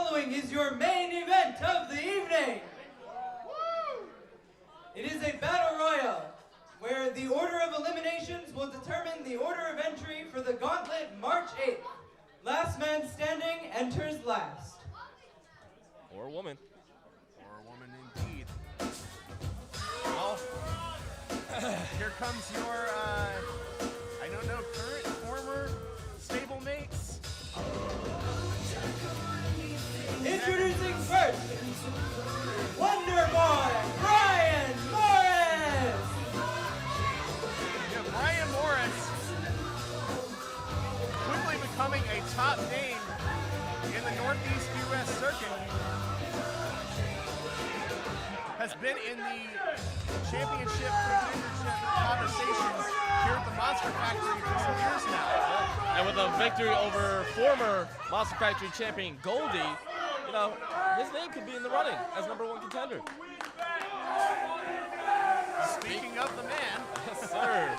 following is your main event of the evening. It is a battle royal where the order of eliminations will determine the order of entry for the Gauntlet March 8th. Last man standing enters last. Or a woman. Or a woman indeed. Well, here comes your, I don't know, current, former stablemates. Introducing first, Wonderboy, Brian Morris! Yeah, Brian Morris, quickly becoming a top name in the Northeast U.S. circuit, has been in the championship contendership conversations here at the Monster Factory for some years now. And with a victory over former Monster Factory champion Goldy, you know, his name could be in the running as #1 contender. Speaking of the man, Yes, sir.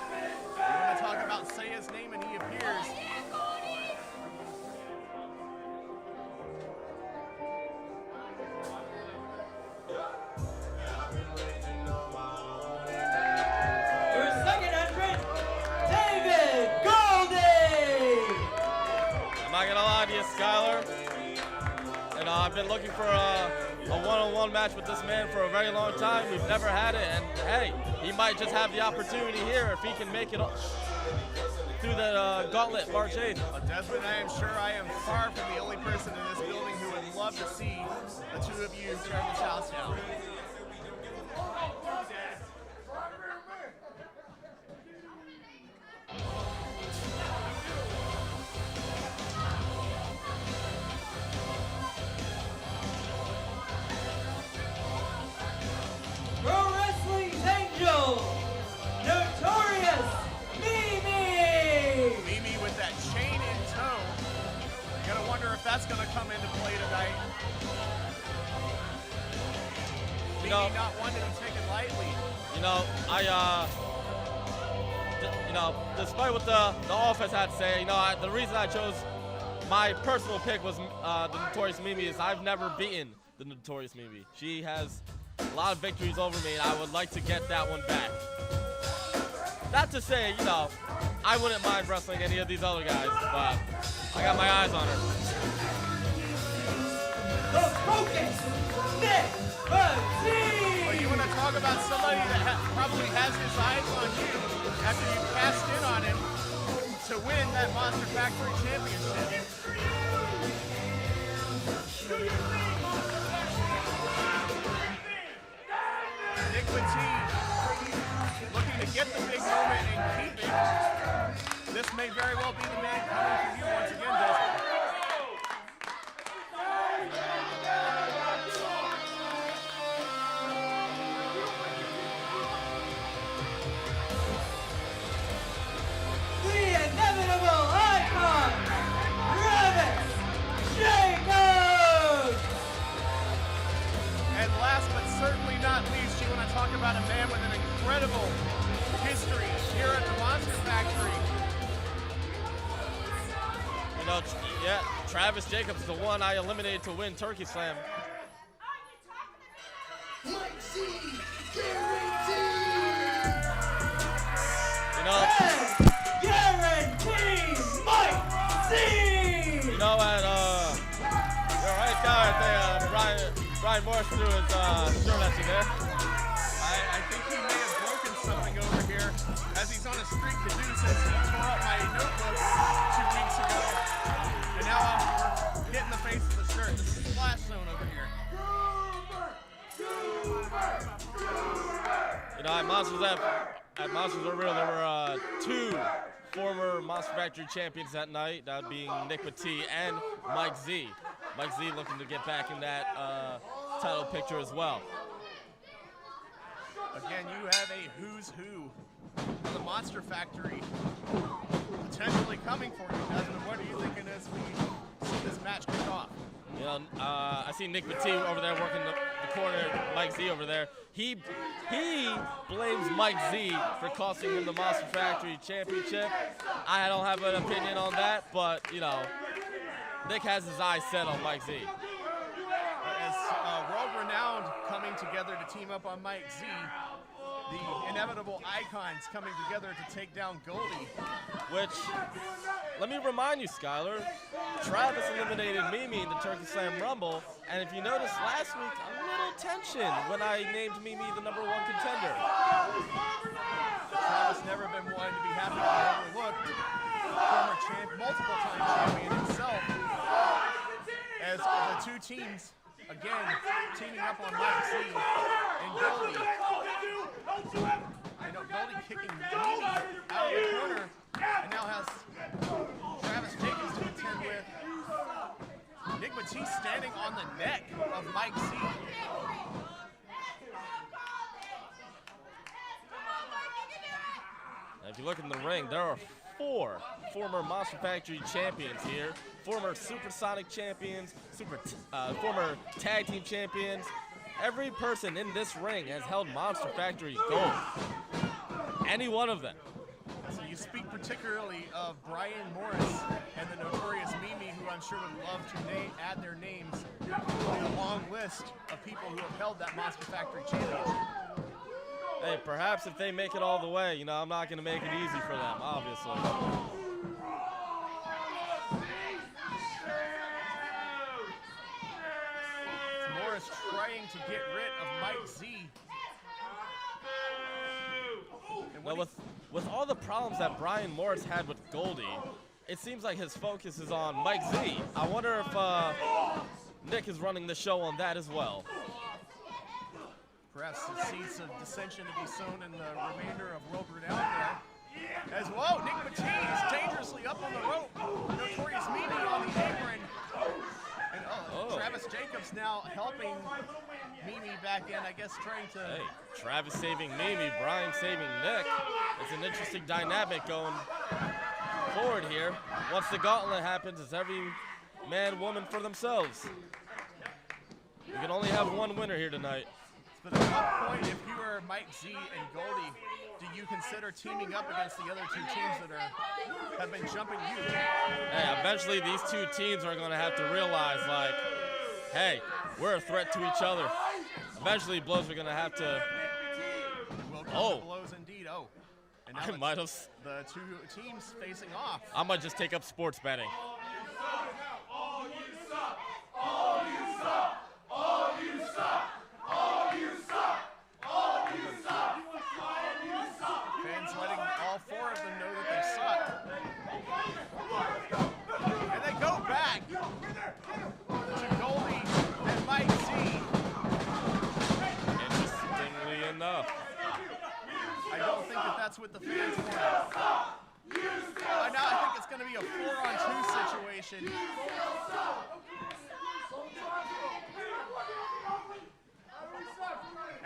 you want to talk about say his name and he appears. Your second entrant, David Goldy! I'm not gonna lie to you, Skylar. You know, I've been looking for a one-on-one match with this man for a very long time. We've never had it, and hey, he might just have the opportunity here if he can make it through the Gauntlet March 8th. But Desmond, I am sure I am far from the only person in this building who would love to see the two of you tear this house down. Pro Wrestling's Angel, Notorious, Mimi! Mimi with that chain in tow. Gotta wonder if that's gonna come into play tonight. Mimi not one to be taken lightly. You know, despite what the offense had to say, you know, the reason I chose my personal pick was the Notorious Mimi is I've never beaten the Notorious Mimi. She has a lot of victories over me, and I would like to get that one back. Not to say, you know, I wouldn't mind wrestling any of these other guys, but I got my eyes on her. The focus, Nick Battee! But you want to talk about somebody that probably has his eyes on you after you cast in on him to win that Monster Factory Championship. Nick Battee looking to get the big moment and keep it. This may very well be the man coming for you once again, Desmond. The inevitable icon, Travis Jacobs! And last but certainly not least, you want to talk about a man with an incredible history here at the Monster Factory. You know, yeah, Travis Jacobs is the one I eliminated to win Turkey Slam. You know, Guarantee Mike C! you know, at you're right, guy right there, Brian Morris threw his shirt at you there. I think he may have broken something over here as he's on a streak to do since he tore up my notebook 2 weeks ago. And now we're getting the face of the shirt. This is Splash Zone over here. You know, at Monsters Are Real, there were 2 former Monster Factory champions that night, that being Nick Battee and Mike Z. Mike Z looking to get back in that title picture as well. Again, you have a who's who of the Monster Factory potentially coming for you, Desmond. What are you thinking as we see this match kick off? You know, I see Nick Battee over there working the corner, Mike Z over there. He blames Mike Z for costing him the Monster Factory Championship. I don't have an opinion on that, but, you know, Nick has his eyes set on Mike Z. coming together to team up on Mike Z. The inevitable icons coming together to take down Goldy. Which, let me remind you, Skylar, Travis eliminated Mimi in the Turkey Slam Rumble, and if you noticed last week, a little tension when I named Mimi the #1 contender. Travis never been one to be happy to be overlooked. Former multiple-time champion himself. As the two teams, again, teaming up on Mike Z and Goldy. I know Goldy kicking Mimi out of the corner, and now has Travis Jacobs to contend with. Nick Battee standing on the neck of Mike Z. If you look in the ring, there are 4 former Monster Factory champions here, former Supersonic champions, former tag team champions. Every person in this ring has held Monster Factory gold. Any one of them. So you speak particularly of Brian Morris and the Notorious Mimi, who I'm sure would love to add their names to the long list of people who have held that Monster Factory championship. Hey, perhaps if they make it all the way, you know, I'm not going to make it easy for them, obviously. Morris trying to get rid of Mike Z. Now, with all the problems that Brian Morris had with Goldy, it seems like his focus is on Mike Z. I wonder if Nick is running the show on that as well. Perhaps the seeds of dissension to be sown in the remainder of World Renown there. As whoa, Nick Battee is dangerously up on the rope. Notorious Mimi on the apron. And Travis Jacobs now helping Mimi back in, I guess trying to... Hey, Travis saving Mimi, Brian saving Nick. It's an interesting dynamic going forward here. Once the gauntlet happens, it's every man, woman for themselves. You can only have one winner here tonight. But at what point, if you are Mike Z and Goldy, do you consider teaming up against the other two teams that have been jumping you? Hey, eventually these two teams are going to have to realize, like, hey, we're a threat to each other. Eventually, blows are going to have to... Will come to blows indeed. Oh. And now I might have... The two teams facing off. I might just take up sports betting. All you suck! All you suck! All you suck! All you suck! All you suck! All you suck! Fans letting all 4 of them know that they suck. And they go back to Goldy and Mike Z. Interestingly enough. I don't think that that's what the fans want. Now I think it's going to be a 4-on-2 situation.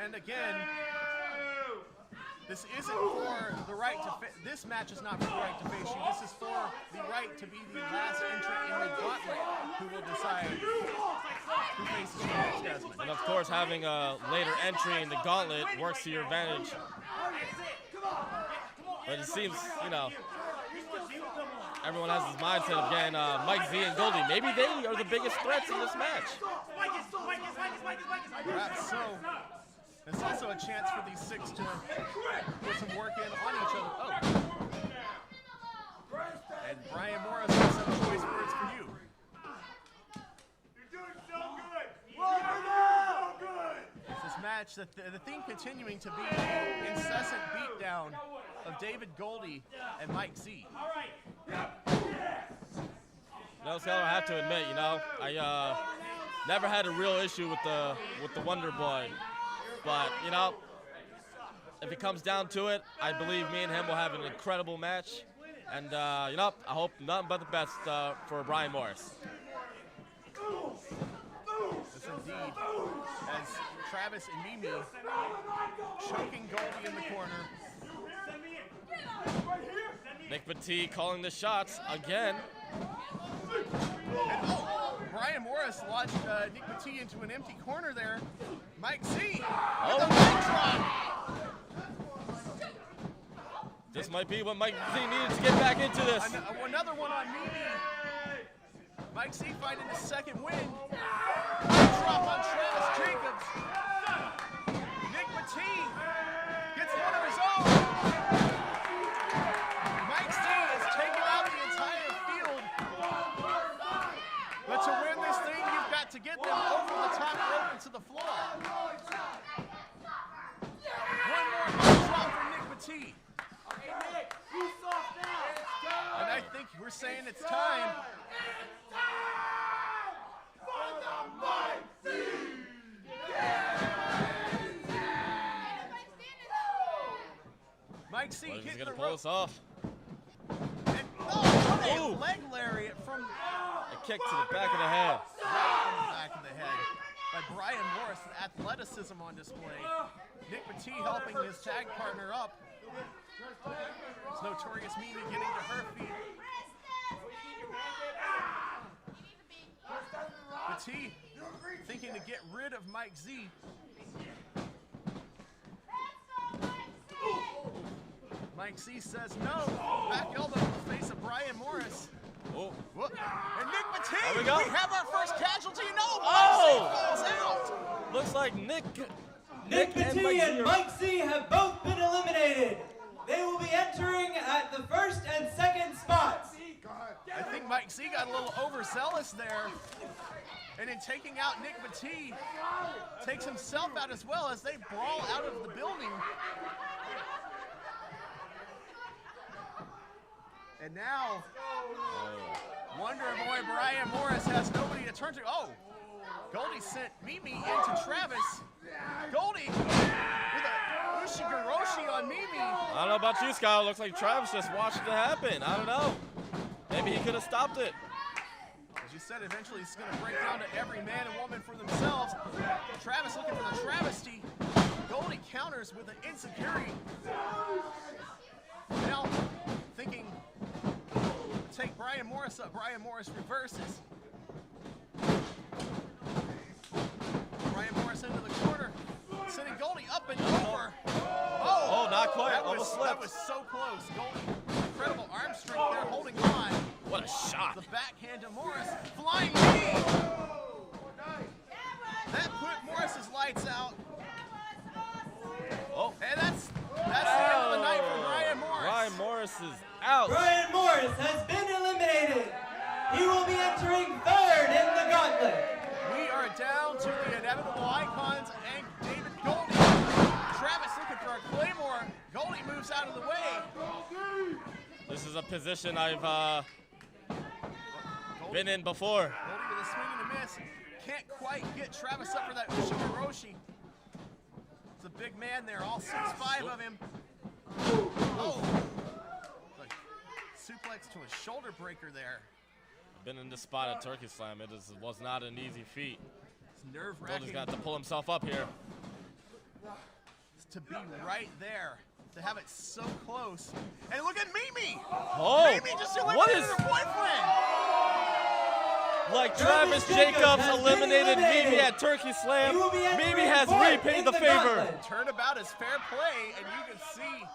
And again, this isn't for the right to this match is not for the right to face you. This is for the right to be the last entrant in the gauntlet who will decide who faces you next, Desmond. And of course, having a later entry in the gauntlet works to your advantage. But it seems, you know, everyone has his mindset of getting Mike Z and Goldy. Maybe they are the biggest threats in this match. Perhaps so. It's also a chance for these 6 to put some work in on each other. Oh. And Brian Morris has some choice words for you. You're doing so good! So good! This match, the theme continuing to be an incessant beatdown of David Goldy and Mike Z. No, Skylar, I have to admit, you know, I never had a real issue with the Wonderboy. But, you know, if it comes down to it, I believe me and him will have an incredible match. And, you know, I hope nothing but the best for Brian Morris. Yes, indeed. As Travis and Mimi choking Goldy in the corner. Nick Battee calling the shots again. And Brian Morris launched Nick Battee into an empty corner there. Mike Z with a leg drop. This might be what Mike Z needed to get back into this. Another one on Mimi. Mike Z finding the second win. Drop on Travis Jacobs. to get them over the top rope into the floor. One more hard drop for Nick Battee. And I think we're saying it's time. Mike C He's hitting gonna the pull rope. us off. And, what a Ooh. leg lariat from A kick to the back of the head. right in the back of the head by Brian Morris. Athleticism on display. Nick Battee helping his tag partner up. It's Notorious Mimi getting to her feet. Battee thinking to get rid of Mike Z. Mike Z says no. Back elbow in the face of Brian Morris. Oh. Whoop. And Nick Battee, There we go. have our first casualty. No, Oh! Mike Z falls out. Looks like Nick Battee and are- Mike C have both been eliminated. They will be entering at the first and second spots. I think Mike Z got a little overzealous there. And in taking out Nick Battee, takes himself out as well as they brawl out of the building. And now, Wonderboy Brian Morris has nobody to turn to. Oh, Goldy sent Mimi into Travis. Goldy with a Ushigoroshi on Mimi. I don't know about you, Scott. Looks like Travis just watched it happen. I don't know. Maybe he could have stopped it. As you said, eventually it's going to break down to every man and woman for themselves. Travis looking for the travesty. Goldy counters with an insecurity. Now, thinking, take Brian Morris up. Brian Morris reverses. Brian Morris into the corner, sending Goldy up and over. Oh, not quite. That Almost that slipped. was so close. Goldy, incredible arm strength there, holding on. What a shot. The backhand to Morris, flying knee. That put Morris's lights out. Oh. And that's the end of the night for Brian Morris. Brian Morris is out. Brian Morris has been eliminated. He will be entering third in the gauntlet. We are down to the inevitable icons and David Goldy. Travis looking for a claymore. Goldy moves out of the way. This is a position I've been in before. Goldy with a swing and a miss. Can't quite get Travis up for that Ushigoroshi. It's a big man there, all 6'5" of him. Oh! Like, suplex to a shoulder breaker there. Been in this spot at Turkey Slam. It was not an easy feat. It's nerve-wracking. Goldy's got to pull himself up here. To be right there, to have it so close. And look at Mimi! Oh! Mimi just What eliminated is her boyfriend! like Travis Jacobs has been eliminated eliminated. Mimi at Turkey Slam? He will be entering Mimi has fourth repaid in the the favor. gauntlet. Turnabout is fair play, and you can see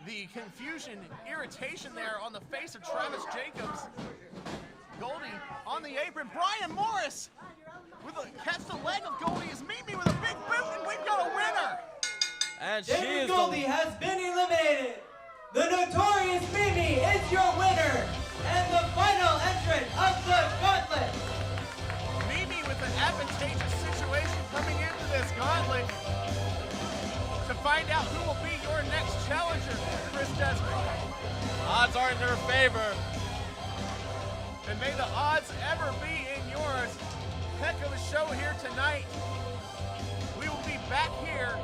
the confusion, irritation there on the face of Travis Jacobs. Goldy on the apron. Brian Morris with a catch the leg of Goldy is Mimi with a big boot, and we've got a winner. And she David is Goldy has been eliminated. The Notorious Mimi is your winner and the final entrant of the gauntlet. Mimi with an advantageous situation coming into this gauntlet to find out who will be your next challenger, Chris Desmond. odds are in her favor. And may the odds ever be in yours. Heck of a show here tonight. We will be back here